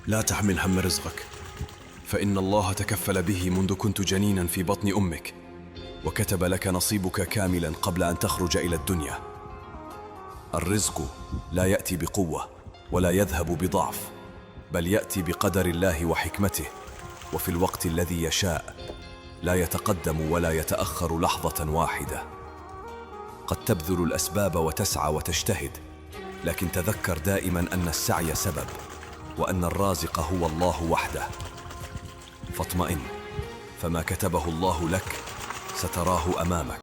لا تحمل هم رزقك، فإن الله تكفل به منذ كنت جنينا في بطن أمك، وكتب لك نصيبك كاملا قبل أن تخرج إلى الدنيا. الرزق لا يأتي بقوة ولا يذهب بضعف، بل يأتي بقدر الله وحكمته، وفي الوقت الذي يشاء، لا يتقدم ولا يتأخر لحظة واحدة. قد تبذل الأسباب وتسعى وتجتهد، لكن تذكر دائما أن السعي سبب، وأن الرازق هو الله وحده. فاطمئن، فما كتبه الله لك ستراه أمامك.